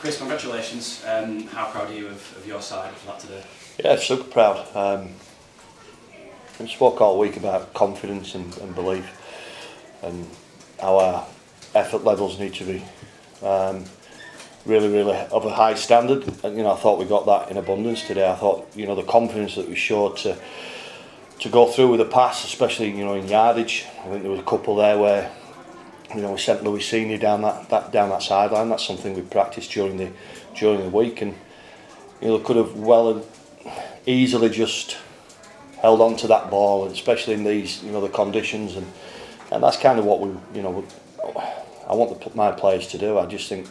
Chris, congratulations. How proud are you of your side for that today? Yeah, super proud. We spoke all week about confidence and belief, and how our effort levels need to be really of a high standard. And I thought we got that in abundance today. I thought the confidence that we showed to go through with a pass, especially in yardage. I think there was a couple there where we sent Louis Senior down that sideline. That's something we practiced during the week, and could have well and easily just held on to that ball, and especially in these the conditions, and that's kind of what I want my players to do. I just think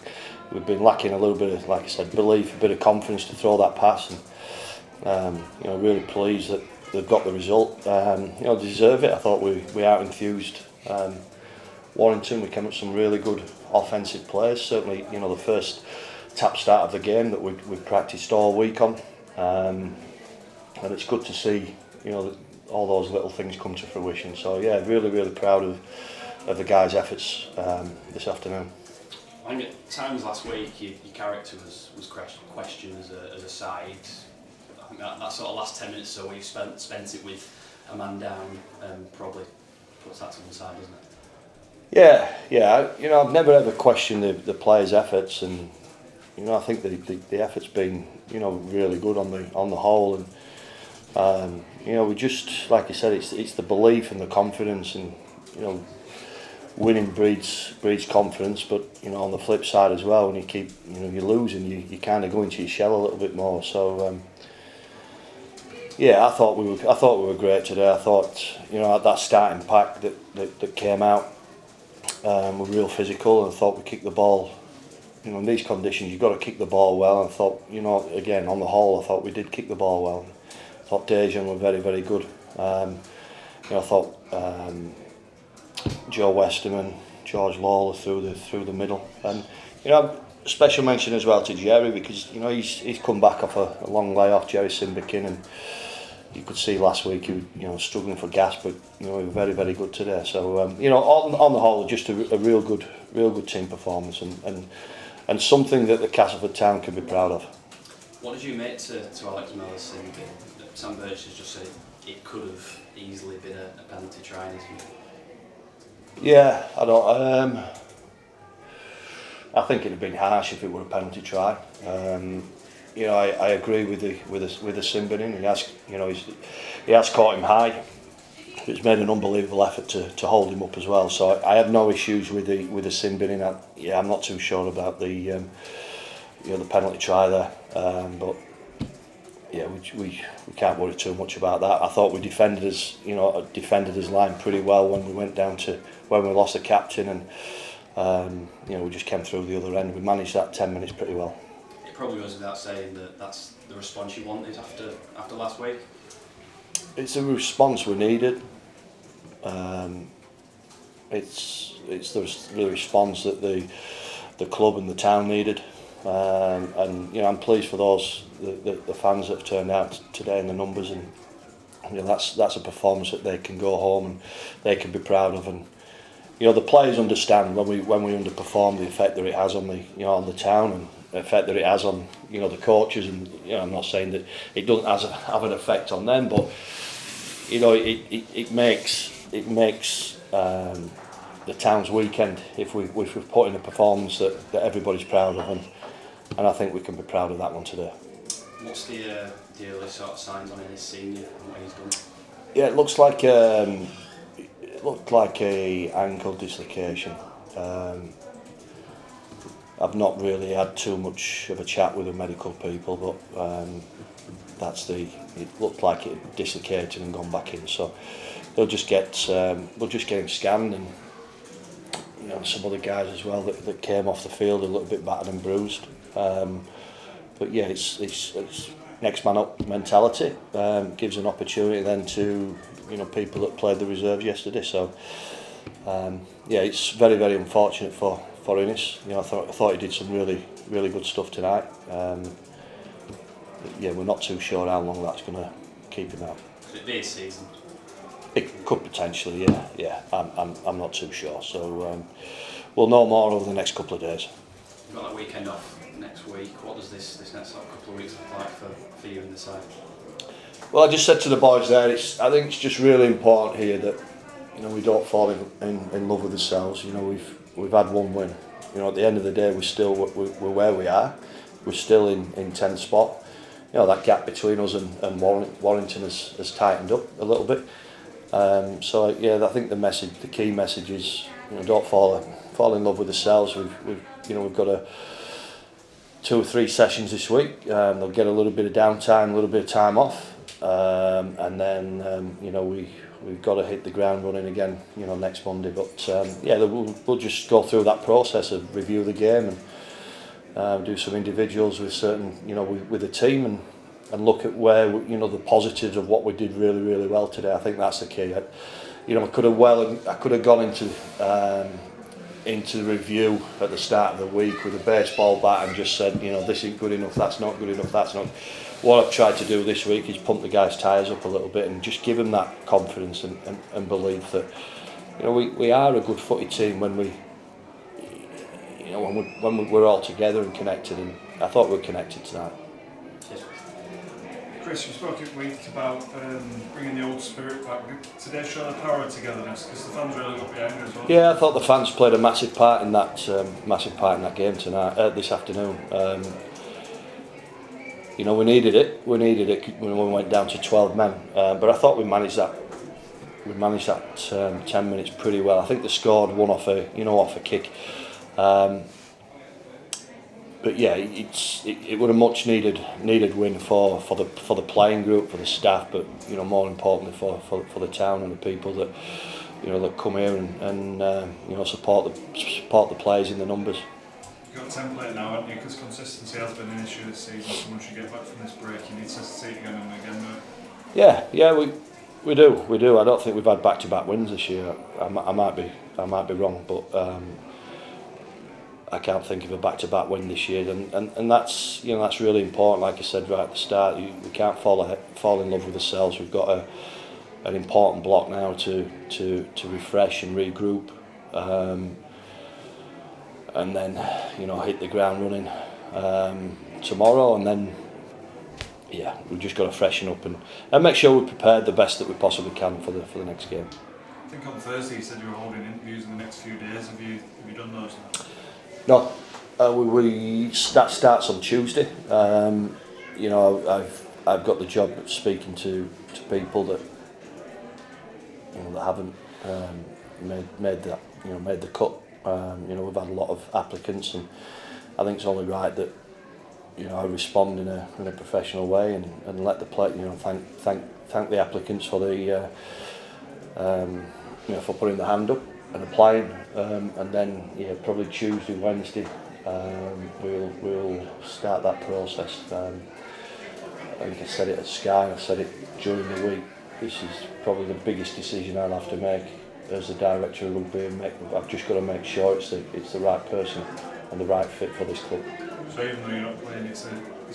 we've been lacking a little bit of, like I said, belief, a bit of confidence to throw that pass, and really pleased that they've got the result. They deserve it. I thought we out enthused Warrington. We came up with some really good offensive plays. Certainly, the first tap start of the game that we've practiced all week on, and it's good to see all those little things come to fruition. So yeah, really proud of the guys' efforts this afternoon. I think at times last week your character was questioned as a side. I think that sort of last 10 minutes or so we've spent it with a man down probably puts that to one side, doesn't it? Yeah. I've never ever questioned the players' efforts, and I think the effort's been really good on the whole, and we just, like I said, it's the belief and the confidence, and winning breeds confidence, but on the flip side as well, when you keep you're losing, you kind of go into your shell a little bit more. So I thought we were great today. I thought that starting pack that came out were real physical, and I thought we kicked the ball. In these conditions, you've got to kick the ball well. And I thought, again, on the whole, I thought we did kick the ball well. I thought Dejan were very good. I thought Joe Westerman, George Lawler through the middle, and special mention as well to Jerry, because he's come back off a long layoff. Jerry Simbikin, and you could see last week he was struggling for gas, but he was very good today. So on the whole, just a real good team performance, and something that the Castleford town can be proud of. What did you make to Alex Miller's sin? Sam Birch has just said it could have easily been a penalty try in his view. Yeah, I don't. I think it'd have been harsh if it were a penalty try. I agree with the sin binning. He has caught him high. It's made an unbelievable effort to hold him up as well. So I had no issues with the sin binning. I'm not too sure about the penalty try there. But yeah, we can't worry too much about that. I thought we defended his line pretty well when we went down to when we lost the captain, and we just came through the other end. We managed that 10 minutes pretty well. It probably goes without saying that that's the response you wanted after last week. It's a response we needed. It's the response that the club and the town needed, and I'm pleased for those the fans that have turned out today in the numbers, and that's a performance that they can go home and they can be proud of, and the players understand when we underperform the effect that it has on the town, and the effect that it has on the coaches, and I'm not saying that it doesn't have an effect on them, but it makes the town's weekend if we've put in a performance that everybody's proud of, and I think we can be proud of that one today. What's the early sort of signs on his senior and what he's done? Yeah, it looked like a ankle dislocation. I've not really had too much of a chat with the medical people, but it looked like it dislocated and gone back in. So they'll just get him scanned, and some other guys as well that came off the field a little bit battered and bruised. But yeah, it's next man up mentality. Gives an opportunity then to people that played the reserves yesterday. So it's very unfortunate for Innes. I thought he did some really good stuff tonight. We're not too sure how long that's going to keep him out. Could it be a season? It could potentially, yeah. I'm not too sure. So we'll know more over the next couple of days. You've got that weekend off next week. What does this next couple of weeks look like for you and the side? Well, I just said to the boys there, I think it's just really important here that we don't fall in love with ourselves. We've had one win. At the end of the day, we're where we are. We're still in 10th spot. That gap between us and Warrington has tightened up a little bit. So yeah, I think the key message is don't fall in love with ourselves. We've got 2 or 3 sessions this week. They'll get a little bit of downtime, a little bit of time off, and then we've got to hit the ground running again next Monday. But yeah, we'll just go through that process of review the game and do some individuals with certain with the team and look at where the positives of what we did really, really well today. I think that's the key. I could have gone into the review at the start of the week with a baseball bat and just said, this isn't good enough, that's not good enough, that's not. What I've tried to do this week is pump the guys' tyres up a little bit and just give them that confidence and belief that we are a good footy team when we're all together and connected, and I thought we were connected tonight. Chris, you spoke at week about bringing the old spirit back. Today showed the power of togetherness because the fans really got behind it as well. Yeah, I thought the fans played a massive part in that game tonight, this afternoon. We needed it. We needed it when we went down to 12 men. But I thought we managed that. We managed that 10 minutes pretty well. I think they scored one off a kick. But yeah, it was a much needed win for the playing group, for the staff, but more importantly for the town and the people that that come here and support the players in the numbers. You've got a template now, haven't you? Because consistency has been an issue this season. So once you get back from this break, you need to see it again and again. Yeah, we do. I don't think we've had back-to-back wins this year. I might be wrong, but. I can't think of a back-to-back win this year, and that's really important. Like I said right at the start, we can't fall in love with ourselves. We've got an important block now to refresh and regroup, and then hit the ground running tomorrow, and then we've just got to freshen up and make sure we're prepared the best that we possibly can for the next game. I think on Thursday you said you were holding interviews in the next few days. Have you done those now? No, that starts on Tuesday. I've got the job of speaking to people that that haven't made the cut. We've had a lot of applicants, and I think it's only right that I respond in a professional way and let the play. Thank the applicants for the for putting the hand up and applying, and then probably Tuesday, Wednesday, we'll start that process. I think I said it at Sky, I said it during the week. This is probably the biggest decision I'll have to make as the director of rugby, and I've just got to make sure it's the right person and the right fit for this club. So even though you're not playing, it's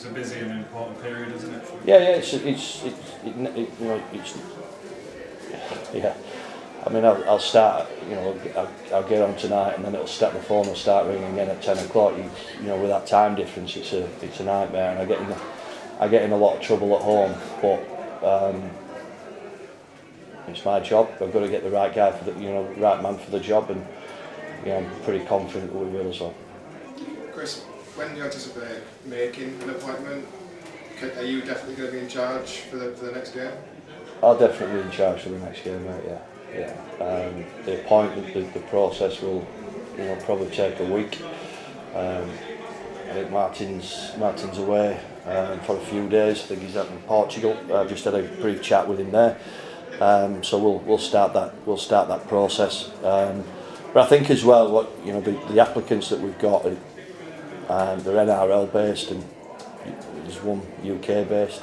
a busy and important period, isn't it? Yeah, yeah. I mean, I'll start. I'll get on tonight, and then the phone will start ringing again at 10 o'clock. With that time difference, it's a nightmare, and I get in a lot of trouble at home. But it's my job. I've got to get the right guy for the right man for the job, and I'm pretty confident that we will as well. Chris, when do you anticipate making an appointment? Are you definitely going to be in charge for the next game? I'll definitely be in charge for the next game, mate. Yeah. The appointment, the process will, probably take a week. I think Martin's away for a few days. I think he's out in Portugal. I've just had a brief chat with him there. So we'll start that process. But I think as well, the applicants that we've got, they're NRL based, and there's one UK based.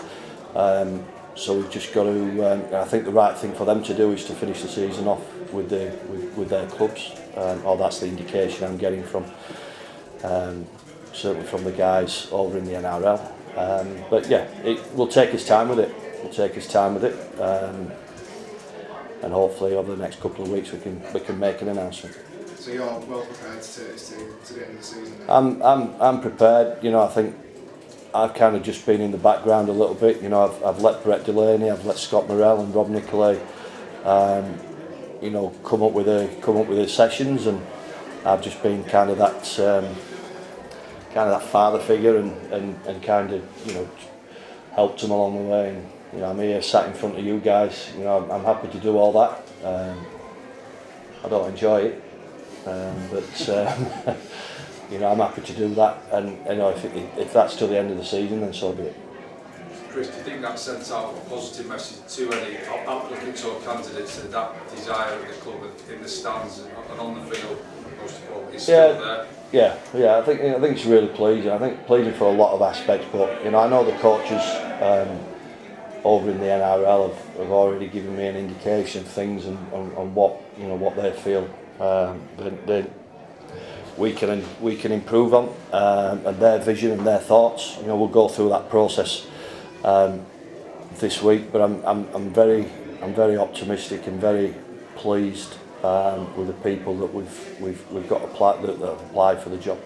So we've just got to. I think the right thing for them to do is to finish the season off with their clubs, or that's the indication I'm getting from certainly from the guys over in the NRL. But yeah, we'll take his time with it. And hopefully over the next couple of weeks we can make an announcement. So you're well prepared to take this team to the end of the season? Then? I'm prepared. You know, I think I've kind of just been in the background a little bit. You know, I've let Brett Delaney, I've let Scott Morrell and Rob Nicolay, you know, come up with the sessions, and I've just been kind of that father figure and kind of, you know, helped them along the way. And you know, I'm here sat in front of you guys. You know, I'm happy to do all that. I don't enjoy it, but you know, I'm happy to do that. And you know, if that's till the end of the season, then so be it. Chris, do you think that sends out a positive message to any applicants or candidates that desire of the club in the stands and on the field, most of all, is still there? Yeah. I think it's really pleasing. I think pleasing for a lot of aspects. But you know, I know the coaches over in the NRL have already given me an indication of things and on what they feel we can improve on, and their vision and their thoughts. You know, we'll go through that process this week. But I'm very optimistic and very pleased with the people that we've got that have applied for the job.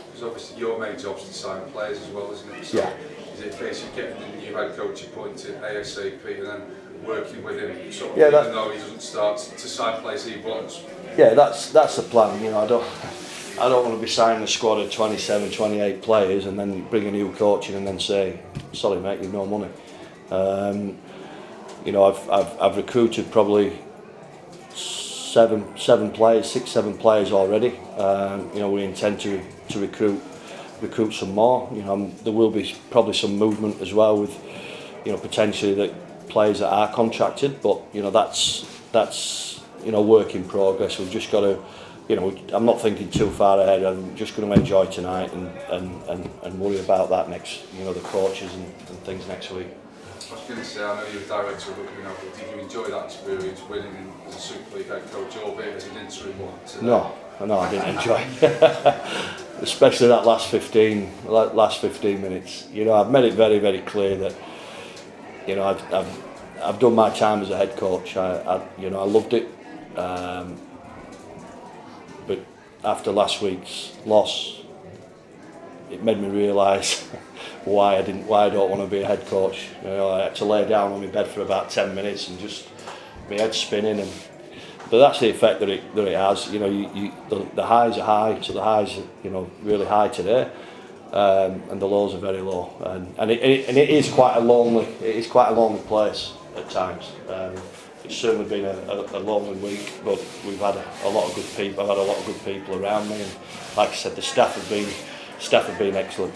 Because obviously your main job is to sign players as well, isn't it? So yeah. Is it a case of getting the new head coach appointed ASAP and then working with him, sort of, yeah, even though he doesn't start to sign players he wants? Yeah, that's the plan. You know, I don't want to be signing a squad of 27, 28 players and then bring a new coach in and then say, sorry mate, you've no money. You know, I've recruited probably 6, 7 players already. You know, we intend to recruit some more. You know, there will be probably some movement as well with, you know, potentially that players that are contracted, but you know, that's you know, work in progress. We've just got to, you know, I'm not thinking too far ahead. I'm just going to enjoy tonight and worry about that next, you know, the coaches and things next week. I was going to say, I know you're a director of recruitment, but did you enjoy that experience winning as a Super League head coach, albeit as an interim one? No, I didn't enjoy it. Especially that last 15 minutes. You know, I've made it very, very clear that, you know, I've done my time as a head coach. I loved it. But after last week's loss, it made me realise why I don't want to be a head coach. You know, I had to lay down on my bed for about 10 minutes and just my head spinning. But that's the effect that it has. You know, the highs are high, so the highs are, you know, really high today, and the lows are very low. And it is quite a lonely place at times. It's certainly been a lonely week, but we've had a lot of good people. I've had a lot of good people around me, and like I said, the staff have been excellent.